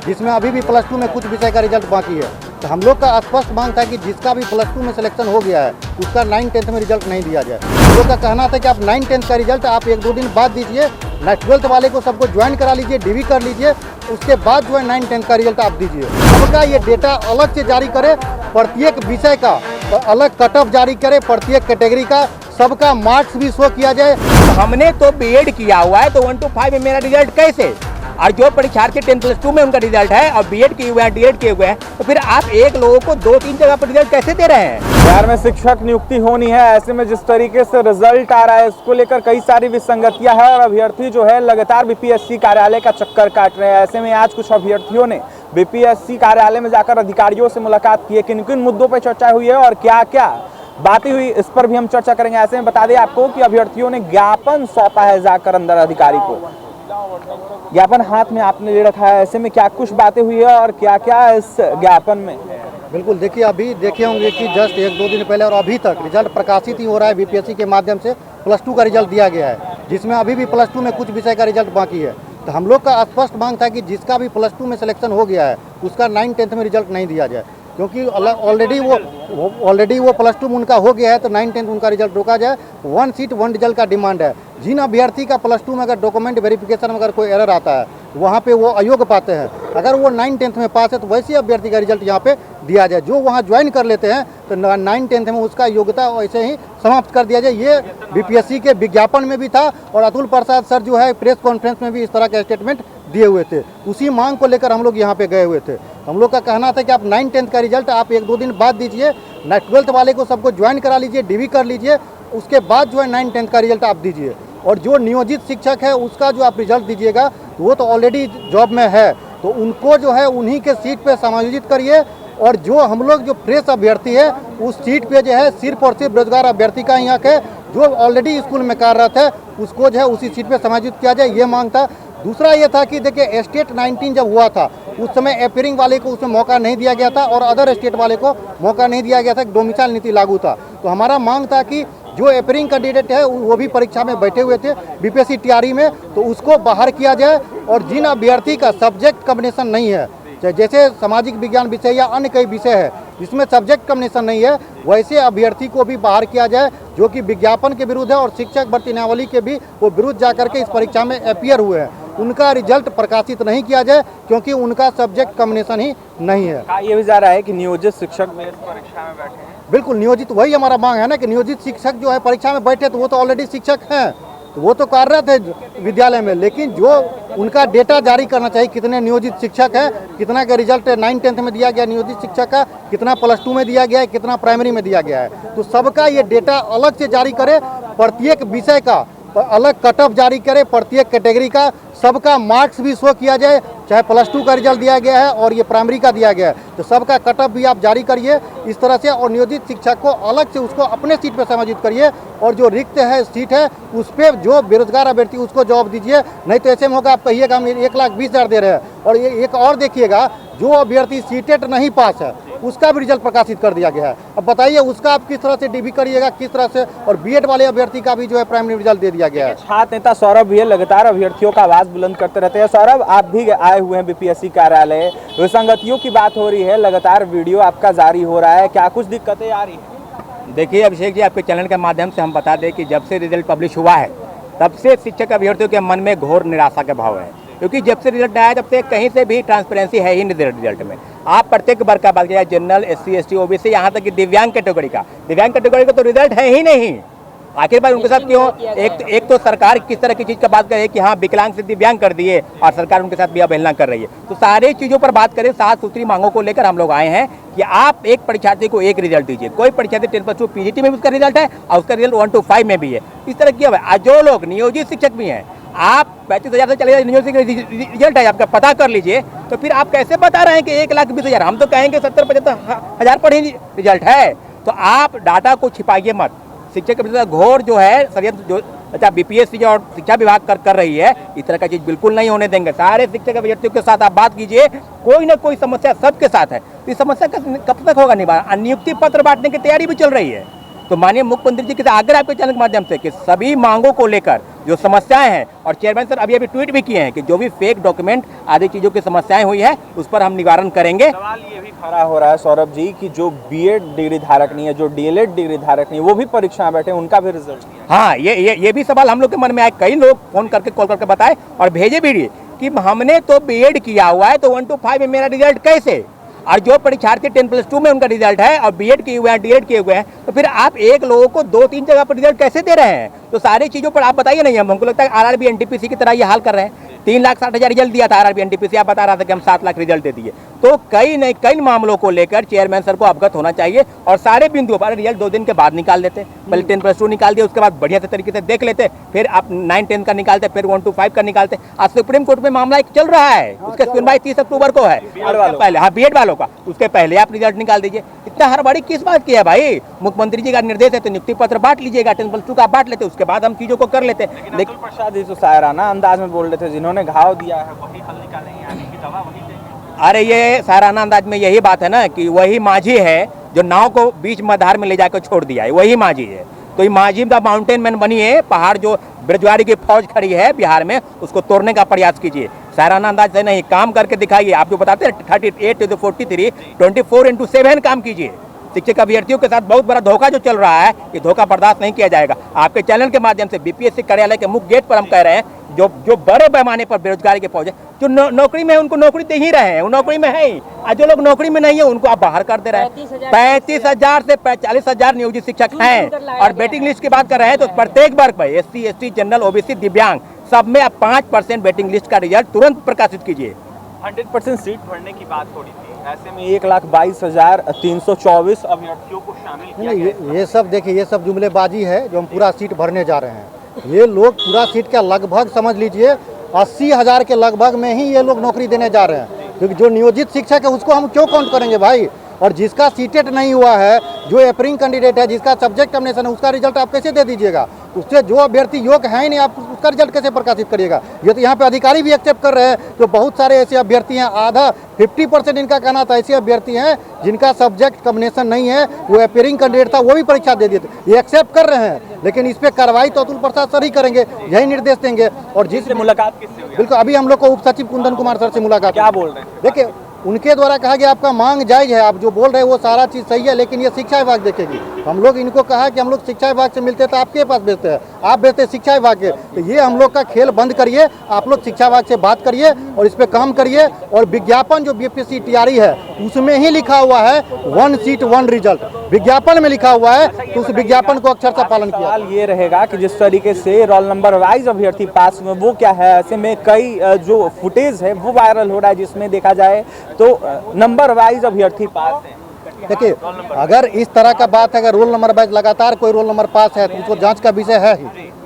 जिसमें अभी भी +2 में कुछ विषय का रिजल्ट बाकी है। तो हम लोग का स्पष्ट मांग था कि जिसका भी +2 में सिलेक्शन हो गया है उसका 9-10 में रिजल्ट नहीं दिया जाए। हम लोग का कहना था कि आप 9-10 का रिजल्ट आप 1-2 दिन बाद दीजिए, 12th वाले को सबको ज्वाइन करा लीजिए, DV कर लीजिए, उसके बाद जो है 9-10 का रिजल्ट आप दीजिए। सबका ये डेटा अलग से जारी करे, प्रत्येक विषय का अलग कट ऑफ जारी करे, प्रत्येक कैटेगरी का सबका मार्क्स भी शो किया जाए। हमने तो बीएड किया हुआ है तो 1 to 5 में मेरा रिजल्ट कैसे, और जो परीक्षार्थी 10+2 में उनका रिजल्ट है और बीएड किए हुए हैं, डीएड किए हुए हैं, तो फिर आप एक लोगों को 2-3 जगह पर रिजल्ट कैसे दे रहे हैं। बिहार में शिक्षक नियुक्ति होनी है, ऐसे में जिस तरीके से रिजल्ट आ रहा है इसको लेकर कई सारी विसंगतियां हैं और अभ्यर्थी जो है लगातार बीपीएससी कार्यालय का चक्कर काट रहे हैं। ऐसे में आज कुछ अभ्यर्थियों ने बीपीएससी कार्यालय में जाकर अधिकारियों से मुलाकात की है। किन किन मुद्दों पर चर्चा हुई है और क्या क्या बातें हुई, इस पर भी हम चर्चा करेंगे। ऐसे में बता दें आपको कि अभ्यर्थियों ने ज्ञापन सौंपा है जाकर अंदर अधिकारी को, ज्ञापन हाथ में आपने ले रखा है। ऐसे में क्या कुछ बातें हुई है और क्या क्या इस ज्ञापन में। बिल्कुल, देखिए अभी देखे होंगे कि जस्ट 1-2 दिन पहले और अभी तक रिजल्ट प्रकाशित ही हो रहा है। बीपीएससी के माध्यम से +2 का रिजल्ट दिया गया है, जिसमें अभी भी +2 में कुछ विषय का रिजल्ट बाकी है। तो हम लोग का स्पष्ट मांग था कि जिसका भी +2 में सिलेक्शन हो गया है उसका 9-10 में रिजल्ट नहीं दिया जाए, क्योंकि ऑलरेडी वो +2 में उनका हो गया है, तो 9-10 उनका रिजल्ट रोका जाए। 1 सीट 1 रिजल्ट का डिमांड है। जिन अभ्यर्थी का +2 में अगर डॉक्यूमेंट वेरिफिकेशन में अगर कोई एरर आता है वहाँ पे वो अयोग्य पाते हैं। अगर वो 9-10 में पास है तो वैसे अभ्यर्थी का रिजल्ट यहाँ पे दिया जाए। जो वहाँ ज्वाइन कर लेते हैं तो 9-10 में उसका योग्यता वैसे ही समाप्त कर दिया जाए। ये बीपीएससी के विज्ञापन में भी था और अतुल प्रसाद सर जो है प्रेस कॉन्फ्रेंस में भी इस तरह का स्टेटमेंट दिए हुए थे। उसी मांग को लेकर हम लोग यहाँ पे गए हुए थे। हम लोग का कहना था कि आप 9-10 का रिजल्ट आप 1-2 दिन बाद दीजिए, 12th वाले को सबको ज्वाइन करा लीजिए, DV कर लीजिए, उसके बाद जो है 9-10 का रिजल्ट आप दीजिए। और जो नियोजित शिक्षक है उसका जो आप रिजल्ट दीजिएगा तो वो तो ऑलरेडी जॉब में है, तो उनको जो है उन्हीं के सीट पे समायोजित करिए। और जो हम लोग जो फ्रेश अभ्यर्थी है उस सीट पे जो है सिर्फ और सिर्फ रोजगार अभ्यर्थी का यहाँ के जो ऑलरेडी स्कूल में कार्यरत है उसको जो है उसी सीट पे समायोजित किया जाए, ये मांग था। दूसरा ये था कि देखिए स्टेट 19 जब हुआ था उस समय एपियरिंग वाले को उसमें मौका नहीं दिया गया था और अदर स्टेट वाले को मौका नहीं दिया गया था, डोमिसाइल नीति लागू था। तो हमारा मांग था कि जो एपियरिंग कैंडिडेट है वो भी परीक्षा में बैठे हुए थे बीपीएससी टीआरई में, तो उसको बाहर किया जाए। और जिन अभ्यर्थी का सब्जेक्ट कॉम्बिनेशन नहीं है, जैसे सामाजिक विज्ञान विषय या अन्य कई विषय है जिसमें सब्जेक्ट कॉम्बिनेशन नहीं है, वैसे अभ्यर्थी को भी बाहर किया जाए जो कि विज्ञापन के विरुद्ध है और शिक्षक भर्ती नियमावली के भी वो विरुद्ध जाकर के इस परीक्षा में अपियर हुए हैं। उनका रिजल्ट प्रकाशित नहीं किया जाए क्योंकि उनका सब्जेक्ट कॉम्बिनेशन ही नहीं है। ये भी जा रहा है कि नियोजित शिक्षक भी इस परीक्षा में बैठे हैं। बिल्कुल, नियोजित वही हमारा मांग है ना कि नियोजित शिक्षक जो है परीक्षा में बैठे तो वो तो ऑलरेडी शिक्षक हैं, तो वो तो कार्यरत है विद्यालय में, लेकिन जो उनका डेटा जारी करना चाहिए कितने नियोजित शिक्षक हैं, कितना का रिजल्ट 9-10 में दिया गया नियोजित शिक्षक का, कितना +2 में दिया गया है, कितना प्राइमरी में दिया गया है, तो सबका ये डेटा अलग से जारी करे, प्रत्येक विषय का अलग कट ऑफ जारी करे, प्रत्येक कैटेगरी का सबका मार्क्स भी शो किया जाए, चाहे +2 का रिजल्ट दिया गया है और ये प्राइमरी का दिया गया है तो सबका कट ऑफ भी आप जारी करिए इस तरह से। और नियोजित शिक्षक को अलग से उसको अपने सीट पर समायोजित करिए और जो रिक्त है सीट है उस पर जो बेरोजगार अभ्यर्थी उसको जॉब दीजिए। नहीं तो ऐसे में होगा आप कहिएगा हम 1,20,000 दे रहे हैं और ये एक और देखिएगा जो अभ्यर्थी सीटेट नहीं पास है उसका भी रिजल्ट प्रकाशित कर दिया गया है। अब बताइए उसका आप किस तरह से DV करिएगा, किस तरह से, और बीएड वाले अभ्यर्थी का भी जो है प्राइमरी रिजल्ट दे दिया गया है। छात्र नेता सौरभ भी लगातार अभ्यर्थियों का आवाज बुलंद करते रहते हैं। सौरभ, आप भी आए हुए हैं बीपीएससी कार्यालय, विसंगतियों की बात हो रही है, लगातार वीडियो आपका जारी हो रहा है, क्या कुछ दिक्कतें आ रही है? देखिए अभिषेक जी, आपके चैनल के माध्यम से हम बता दें कि जब से रिजल्ट पब्लिश हुआ है तब से शिक्षक अभ्यर्थियों के मन में घोर निराशा के भाव है, क्योंकि जब से रिजल्ट आया तब से कहीं से भी ट्रांसपेरेंसी है ही नहीं रिजल्ट में। आप प्रत्येक वर्ग का बात किया, जनरल, SC ST OBC, यहाँ तक कि दिव्यांग कैटेगरी का तो रिजल्ट है ही नहीं। आखिर बार उनके साथ क्यों? एक तो सरकार किस तरह की चीज़ का बात करे कि हाँ विकलांग से दिव्यांग कर दिए और सरकार उनके साथ भी अवहेलना कर रही है। तो सारी चीज़ों पर बात करें, 7 सूत्री मांगों को लेकर हम लोग आए हैं कि आप एक परीक्षार्थी को एक रिजल्ट दीजिए। कोई परीक्षार्थी 10+2 PGT में भी उसका रिजल्ट है और उसका रिजल्ट 1 to 5 में भी है। इस तरह की जो लोग नियोजित शिक्षक भी हैं, आप 35,000 से चले नियोजित रिजल्ट है आपका, पता कर लीजिए। तो फिर आप कैसे बता रहे हैं कि 1,20,000? हम तो कहेंगे 70-75 पर ही रिजल्ट है। तो आप डाटा को छिपाइए मत। शिक्षक के घोर जो है षड्यंत्र जो अच्छा बीपीएससी और शिक्षा विभाग कर रही है, इस तरह का चीज़ बिल्कुल नहीं होने देंगे। सारे शिक्षक अभ्यर्थियों के साथ आप बात कीजिए, कोई ना कोई समस्या सबके साथ है। तो इस समस्या का कब तक होगा निवारण? नियुक्ति पत्र बांटने की तैयारी भी चल रही है, तो माननीय मुख्यमंत्री जी के आग्रह आपके चैनल के माध्यम से कि सभी मांगों को लेकर जो समस्याएं हैं, और चेयरमैन सर अभी ट्वीट भी किए हैं कि जो भी फेक डॉक्यूमेंट आदि चीज़ों की समस्याएं हुई है उस पर हम निवारण करेंगे। सवाल ये भी खड़ा हो रहा है सौरभ जी कि जो बीएड डिग्री धारक नहीं है, जो डीएलएड डिग्री धारक नहीं है, वो भी परीक्षा में बैठे, उनका भी रिजल्ट नहीं है। हाँ, ये भी सवाल हम लोग के मन में आए। कई लोग फोन करके कॉल करके बताए और भेजे भी दिए कि हमने तो बीएड किया हुआ है तो 1 to 5 में मेरा रिजल्ट कैसे, और जो परीक्षार्थी 10+2 में उनका रिजल्ट है और बीएड किए हुए हैं, डीएड किए हुए हैं, तो फिर आप एक लोगों को 2-3 जगह पर रिजल्ट कैसे दे रहे हैं? तो सारी चीज़ों पर आप बताइए नहीं। हमको लगता है आरआरबी एनटीपीसी की तरह ये हाल कर रहे हैं। 3,60,000 रिजल्ट दिया था आरआरबी एनटीपीसी, आप बता रहा था कि हम 7 लाख रिजल्ट दे दिए। तो कई मामलों को लेकर चेयरमैन सर को अवगत होना चाहिए और सारे बिंदुओं पर रिजल्ट 2 दिन के बाद निकाल देते। पहले 10+2 निकाल दिया, उसके बाद बढ़िया से तरीके से देख लेते, फिर आप 9-10 का निकालते, फिर 1 to 5 का निकालते। आज सुप्रीम कोर्ट में मामला एक चल रहा है, उसके सुनवाई 30 अक्टूबर को है। पहले हाँ बीएड वालों का, उसके पहले आप रिजल्ट निकाल दीजिए। इतना हड़बड़ी किस बात की है भाई? मुख्यमंत्री जी का निर्देश है तो नियुक्ति पत्र बांट लीजिएगा, 10+2 का बांट लेते, उसके बाद हम चीजों को कर लेते। लेकिन प्रसाद जी तो सायराना अंदाज में बोल रहे थे, जिन्होंने घाव दिया है वही हल निकालेंगे, यानी कि दवा वही देंगे। अरे ये सायराना अंदाज में यही बात है ना कि वही माझी है जो नाव को बीच मधार में ले जाकर छोड़ दिया है, वही माझी है। तो ये माझी द माउंटेन मैन बनी है, पहाड़ जो ब्रजवाड़ी की फौज खड़ी है बिहार में, उसको तोड़ने का प्रयास कीजिए। सायराना अंदाज से नहीं, काम करके दिखाइए। आप जो बताते हैं 38 to 43, 24/7 काम कीजिए। शिक्षक अभ्यर्थियों के साथ बहुत बड़ा धोखा जो चल रहा है, ये धोखा बर्दाश्त नहीं किया जाएगा। आपके चैनल के माध्यम से बीपीएससी कार्यालय के मुख्य गेट पर हम कह रहे हैं, जो बड़े पैमाने पर बेरोजगारी के फौज है, जो नौकरी में है उनको नौकरी दे ही रहे हैं, वो नौकरी में है ही। और जो लोग नौकरी में नहीं है उनको आप बाहर कर दे रहे हैं। 35,000 से 40,000 नियोजित शिक्षक हैं, और वेटिंग लिस्ट की बात कर रहे हैं तो प्रत्येक वर्ग पर SC, ST, जनरल, OBC, दिव्यांग सब में आप 5% वेटिंग लिस्ट का रिजल्ट तुरंत प्रकाशित कीजिए। 100% सीट भरने की बात हो रही थी, ऐसे में 1,22,324 अभ्यर्थियों को शामिल किया गया। ये सब देखिए, ये सब जुमलेबाजी है जो हम पूरा सीट भरने जा रहे हैं। ये लोग पूरा सीट का लगभग समझ लीजिए 80,000 के लगभग में ही ये लोग नौकरी देने जा रहे हैं, क्योंकि जो नियोजित शिक्षक है उसको हम क्यों काउंट करेंगे भाई? और जिसका सीटेट नहीं हुआ है, जो एपरिंग कैंडिडेट है, जिसका सब्जेक्ट कॉम्बिनेशन है, उसका रिजल्ट आप कैसे दे दीजिएगा? उससे जो अभ्यर्थी योग्य है ही नहीं, आप उसका रिजल्ट कैसे प्रकाशित करिएगा? ये तो यहाँ पे अधिकारी भी एक्सेप्ट कर रहे हैं। तो बहुत सारे ऐसे अभ्यर्थी हैं, आधा 50% इनका कहना था ऐसे अभ्यर्थी हैं जिनका सब्जेक्ट कॉम्बिनेशन नहीं है, वो एपरिंग कैंडिडेट था, वो भी परीक्षा दे दिए थे। ये एक्सेप्ट कर रहे हैं, लेकिन इस पर कार्रवाई तो अतुल प्रसाद सर ही करेंगे, यही निर्देश देंगे। और जिससे मुलाकात किससे हुई? बिल्कुल, अभी हम लोग को उप सचिव कुंदन कुमार सर से मुलाकात। क्या बोल रहे हैं? देखिए, उनके द्वारा कहा गया आपका मांग जायज है, आप जो बोल रहे हैं वो सारा चीज़ सही है, लेकिन ये शिक्षा विभाग देखेगी। हम लोग इनको कहा कि हम लोग शिक्षा विभाग से मिलते तो आपके पास भेजते हैं, आप भेजते शिक्षा विभाग के। तो ये हम लोग का खेल बंद करिए, आप लोग शिक्षा विभाग से बात करिए और इस पर काम करिए। और विज्ञापन जो बीपीएससी TRE है उसमें ही लिखा हुआ है 1 सीट 1 रिजल्ट, विज्ञापन में लिखा हुआ है, तो उस विज्ञापन को अक्षरशः पालन किया। सवाल ये रहेगा कि जिस तरीके से रोल नंबर वाइज अभ्यर्थी पास हुए वो क्या है, ऐसे में कई जो फुटेज है वो वायरल हो रहा है, जिसमें देखा जाए तो नंबर वाइज अभ्यर्थी पास है। देखिए, अगर इस तरह का बात है, अगर रोल नंबर वाइज लगातार कोई रोल नंबर पास है तो उसको जांच का विषय है ही।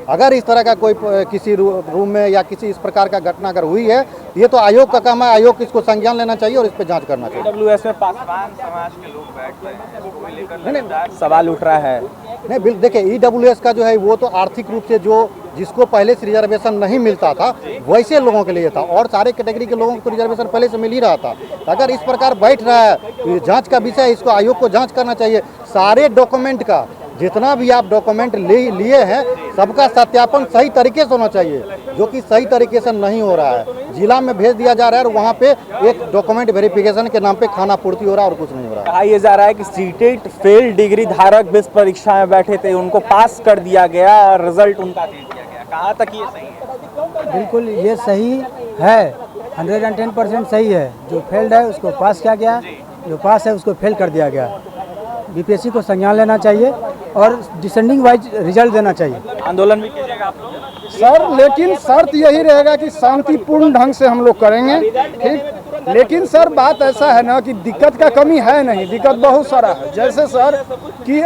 अगर इस तरह का कोई किसी रूम में या किसी इस प्रकार का घटना अगर हुई है, ये तो आयोग का काम है, आयोग इसको संज्ञान लेना चाहिए और इस पर जांच करना चाहिए। AWS में पासवान समाज के लोग बैठ रहे हैं, इसको लेकर सवाल उठ रहा है। नहीं, बिल्कुल, देखिए EWS का जो है वो तो आर्थिक रूप से जो जिसको पहले से रिजर्वेशन नहीं मिलता था वैसे लोगों के लिए था, और सारे कैटेगरी के लोगों को रिजर्वेशन पहले से मिल ही रहा था। अगर इस प्रकार बैठ रहा है तो ये जांच का विषय, इसको आयोग को जांच करना चाहिए। सारे डॉक्यूमेंट का, जितना भी आप डॉक्यूमेंट लिए हैं, सबका सत्यापन सही तरीके से होना चाहिए, जो कि सही तरीके से नहीं हो रहा है। जिला में भेज दिया जा रहा है और वहाँ पे एक डॉक्यूमेंट वेरिफिकेशन के नाम पे खाना पूर्ति हो रहा है और कुछ नहीं हो रहा है। कहा यह जा रहा है कि सीटेट फेल डिग्री धारक भी इस परीक्षा में बैठे थे, उनको पास कर दिया गया और रिजल्ट उनका दे दिया गया। कहाँ तक ये सही है? बिल्कुल ये सही है, 110% सही है। जो फेल्ड है उसको पास किया गया, जो पास है उसको फेल कर दिया गया। बीपीएससी को संज्ञान लेना चाहिए और डिसेंडिंग वाइज रिजल्ट देना चाहिए। आंदोलन भी कीजिएगा आप लोग? सर, लेकिन शर्त यही रहेगा कि शांतिपूर्ण ढंग से हम लोग करेंगे, ठीक। लेकिन सर बात ऐसा है ना कि दिक्कत का कमी है नहीं, दिक्कत बहुत सारा है। जैसे सर कि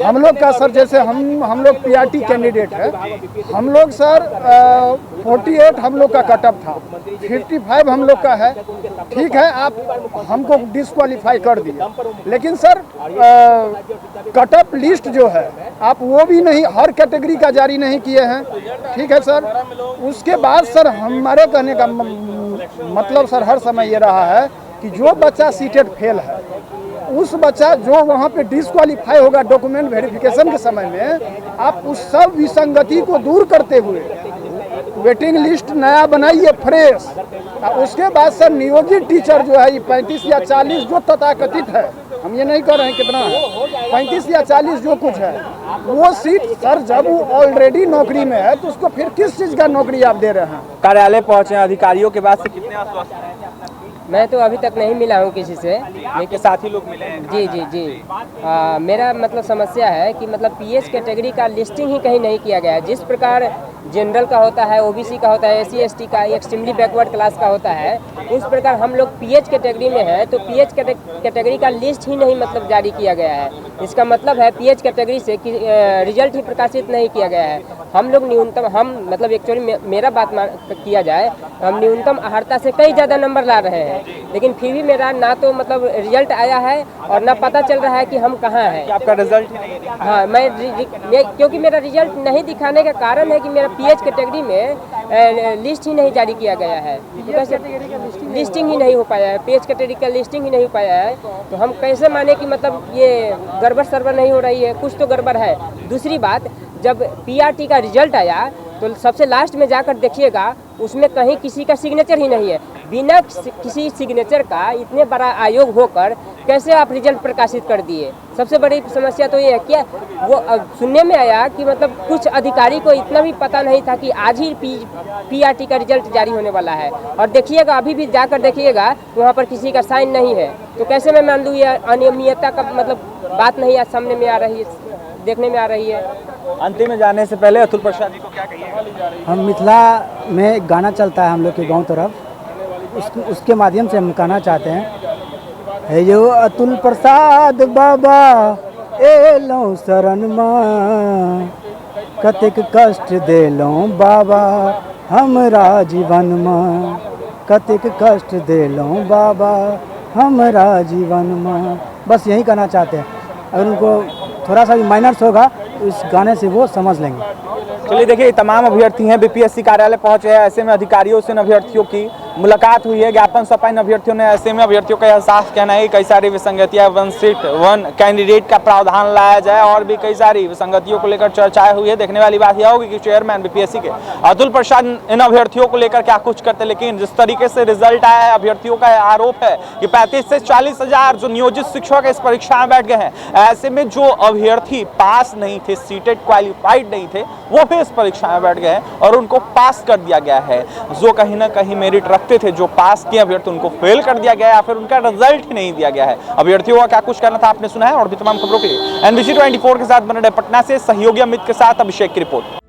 हम लोग का सर, जैसे हम लोग PRT कैंडिडेट है, हम लोग सर 48 हम लोग का कटअप था, 55 हम लोग का है, ठीक है। आप हमको डिस्क्वालीफाई कर दिए, लेकिन सर कटअप लिस्ट जो है आप वो भी नहीं, हर कैटेगरी का जारी नहीं किए हैं, ठीक है सर। उसके बाद सर हमारे कहने का मतलब सर हर समय ये रहा है कि जो बच्चा सीटेड फेल है, उस बच्चा जो वहाँ पे डिस्क्वालीफाई होगा डॉक्यूमेंट वेरिफिकेशन के समय में, आप उस सब विसंगति को दूर करते हुए वेटिंग लिस्ट नया बनाइए फ्रेश। और उसके बाद सर नियोजित टीचर जो है ये 35 या 40 जो तथाकथित है, हम ये नहीं कर रहे हैं कितना है, 35 या 40 जो कुछ है, वो सीट सर जब वो ऑलरेडी नौकरी में है तो उसको फिर किस चीज़ का नौकरी आप दे रहे हैं? कार्यालय पहुंचे अधिकारियों के बाद से कितने आश्वस्त हैं? मैं तो अभी तक नहीं मिला हूँ किसी से। आपके साथी लोग मिले हैं? जी जी जी। मेरा मतलब समस्या है कि मतलब पीएच कैटेगरी का लिस्टिंग ही कहीं नहीं किया गया है। जिस प्रकार जनरल का होता है, ओबीसी का होता है, एससी एसटी का, एक्सट्रीमली बैकवर्ड क्लास का होता है, उस प्रकार हम लोग पीएच कैटेगरी में है तो पीएच कैटेगरी का लिस्ट ही नहीं मतलब जारी किया गया है। इसका मतलब है पीएच कैटेगरी से रिजल्ट ही प्रकाशित नहीं किया गया है। हम लोग न्यूनतम, हम मतलब एक्चुअली मेरा बात किया जाए, हम न्यूनतम अर्हता से कई ज़्यादा नंबर ला रहे हैं, लेकिन फिर भी मेरा ना तो मतलब रिजल्ट आया है और ना पता चल रहा है कि हम कहाँ हैं। आपका रिजल्ट ही नहीं दिखा? हाँ, क्योंकि मेरा रिजल्ट नहीं दिखाने का कारण है कि मेरा पीएच कैटेगरी में लिस्ट ही नहीं जारी किया गया है। तो कैसे लिस्टिंग ही नहीं हो पाया है, पीएच कैटेगरी का लिस्टिंग ही नहीं हो पाया है, तो हम कैसे माने कि मतलब ये गड़बड़ सरबड़ नहीं हो रही है? कुछ तो गड़बड़ है। दूसरी बात, जब पीआरटी का रिजल्ट आया तो सबसे लास्ट में जाकर देखिएगा, उसमें कहीं किसी का सिग्नेचर ही नहीं है। बिना किसी सिग्नेचर का इतने बड़ा आयोग होकर कैसे आप रिजल्ट प्रकाशित कर दिए? सबसे बड़ी समस्या तो ये है कि वो सुनने में आया कि मतलब कुछ अधिकारी को इतना भी पता नहीं था कि आज ही पीआरटी का रिजल्ट जारी होने वाला है, और देखिएगा अभी भी जाकर देखिएगा वहाँ पर किसी का साइन नहीं है। तो कैसे मैं मान लूँ ये अनियमितता का मतलब बात नहीं आज सामने में आ रही है, देखने में आ रही है। अंतिम में जाने से पहले अतुल प्रसाद जी को क्या कहिएगा? हम मिथिला में एक गाना चलता है हम लोग के गांव तरफ, उसके माध्यम से हम कहना चाहते हैं, हे यो अतुल प्रसाद बाबा एलो शरण माँ, कतेक कष्ट देलो बाबा हमरा जीवन में, कतेक कष्ट देलो बाबा हमरा जीवन में। बस यही कहना चाहते हैं। अगर उनको थोड़ा सा भी माइनर्स होगा तो इस गाने से वो समझ लेंगे। चलिए देखिए, तमाम अभ्यर्थी हैं, बीपीएससी कार्यालय पहुंचे हैं। ऐसे में अधिकारियों से अभ्यर्थियों की मुलाकात हुई है, ज्ञापन सौंपा इन अभ्यर्थियों ने। ऐसे में अभ्यर्थियों का यह साफ कहना है कई सारी विसंगतियां, 1 सीट 1 कैंडिडेट का प्रावधान लाया जाए, और भी कई सारी विसंगतियों को लेकर चर्चाएं हुई है। देखने वाली बात यह होगी कि चेयरमैन बीपीएससी के अतुल प्रसाद इन अभ्यर्थियों को लेकर क्या कुछ करते। लेकिन जिस तरीके से रिजल्ट आया है, अभ्यर्थियों का आरोप है कि 35 से 40 हजार जो नियोजित शिक्षक इस परीक्षा में बैठ गए हैं। ऐसे में जो अभ्यर्थी पास नहीं थे, सीटेड क्वालिफाइड नहीं थे, वो भी इस परीक्षा में बैठ गए और उनको पास कर दिया गया है। जो कहीं ना कहीं मेरिट रखते थे, जो पास किए अभ्यर्थी, उनको फेल कर दिया गया है या फिर उनका रिजल्ट ही नहीं दिया गया है। अभ्यर्थियों का क्या कुछ करना था आपने सुना है। और भी तमाम खबरों के लिए NBC 24 के साथ बने रहे पटना से सहयोगी अमित के साथ अभिषेक की रिपोर्ट।